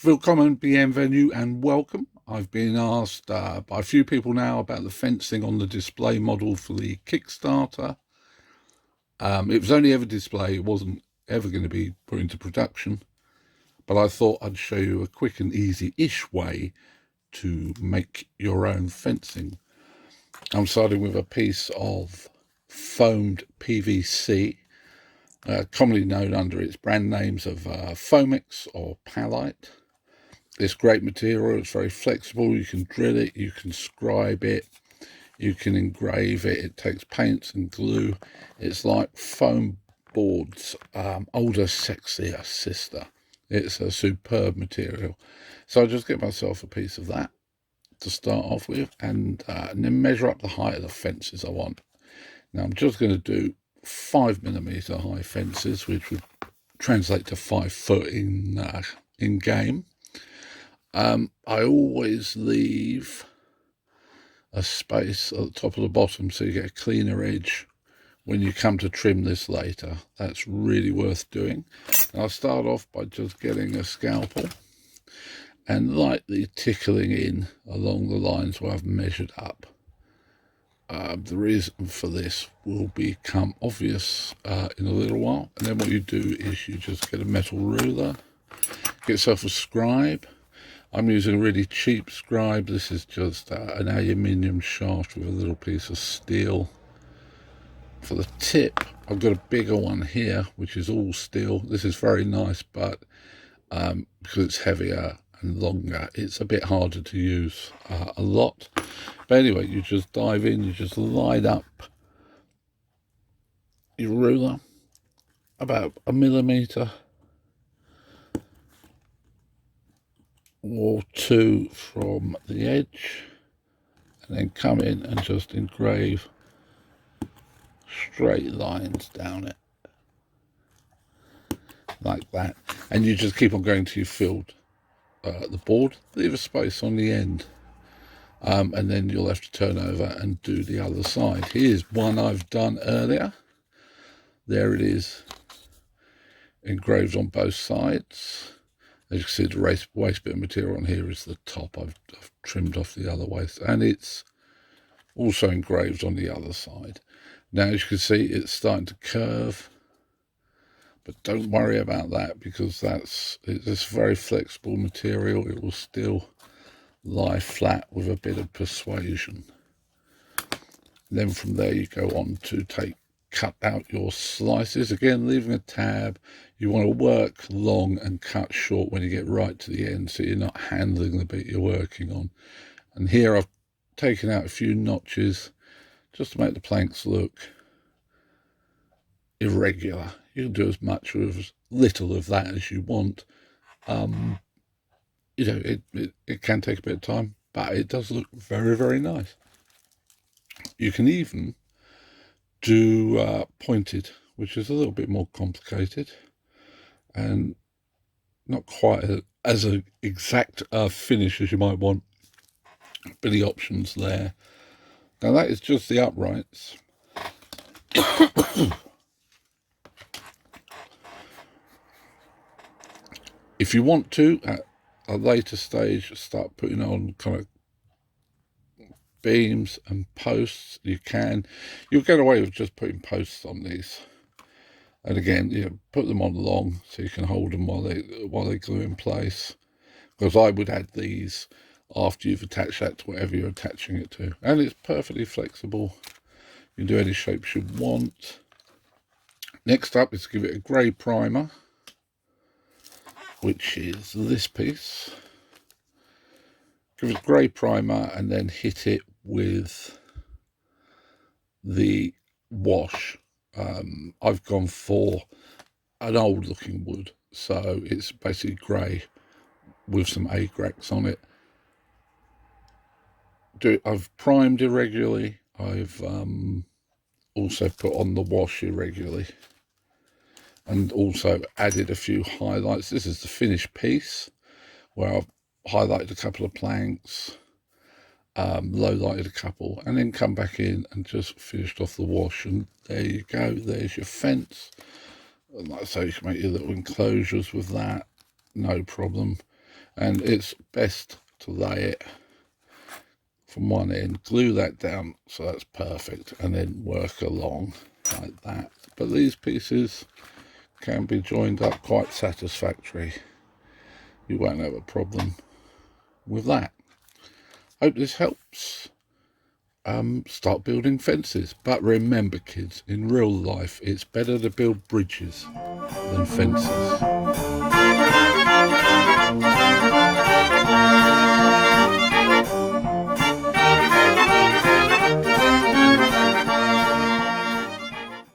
Willkommen, bienvenue, and welcome. I've been asked by a few people now about the fencing on the display model for the Kickstarter. It was only ever display, it wasn't ever going to be put into production, but I thought I'd show you a quick and easy-ish way to make your own fencing. I'm starting with a piece of foamed PVC, commonly known under its brand names of Foamix or Palite. It's great material, it's very flexible, you can drill it, you can scribe it, you can engrave it, it takes paints and glue. It's like foam board's older, sexier sister. It's a superb material. So I just get myself a piece of that to start off with, and then measure up the height of the fences I want. Now I'm just going to do 5mm high fences, which would translate to 5 foot in game. I always leave a space at the top of the bottom so you get a cleaner edge when you come to trim this later. That's really worth doing. And I'll start off by just getting a scalpel and lightly tickling in along the lines where I've measured up. The reason for this will become obvious in a little while. And then what you do is you just get a metal ruler, get yourself a scribe. I'm using a really cheap scribe. This is just an aluminium shaft with a little piece of steel. For the tip, I've got a bigger one here, which is all steel. This is very nice, but because it's heavier and longer, it's a bit harder to use a lot. But anyway, you just dive in, you just line up your ruler about 1mm or 2 from the edge, and then come in and just engrave straight lines down it like that. And you just keep on going till you've filled the board. Leave a space on the end, and then you'll have to turn over and do the other side. Here's one I've done earlier. There it is, engraved on both sides. As you can see, the waste bit of material on here is the top. I've trimmed off the other waste, and it's also engraved on the other side. Now, as you can see, it's starting to curve, but don't worry about that, because it's very flexible material. It will still lie flat with a bit of persuasion. And then from there, you go on to cut out your slices. Again, leaving a tab. You want to work long and cut short when you get right to the end, so you're not handling the bit you're working on. And here I've taken out a few notches just to make the planks look irregular. You can do as much or as little of that as you want. You know, it can take a bit of time, but it does look very, very nice. You can even do pointed, which is a little bit more complicated and not quite as an exact finish as you might want, but the options there. Now that is just the uprights. If you want to, at a later stage, start putting on kind of beams and posts, you can. You'll get away with just putting posts on these. And again, you know, put them on long so you can hold them while they glue in place. Because I would add these after you've attached that to whatever you're attaching it to. And it's perfectly flexible. You can do any shapes you want. Next up is give it a grey primer, which is this piece. Give it a grey primer and then hit it with the wash. I've gone for an old looking wood, so it's basically grey with some Agrax on it. I've primed irregularly. I've also put on the wash irregularly, and also added a few highlights. This is the finished piece where I've highlighted a couple of planks, low lighted a couple, and then come back in and just finished off the wash, and there you go, there's your fence. And like I say, you can make your little enclosures with that, no problem. And it's best to lay it from one end, glue that down so that's perfect, and then work along like that. But these pieces can be joined up quite satisfactory. You won't have a problem with that. Hope this helps. Start building fences. But remember, kids, in real life, it's better to build bridges than fences.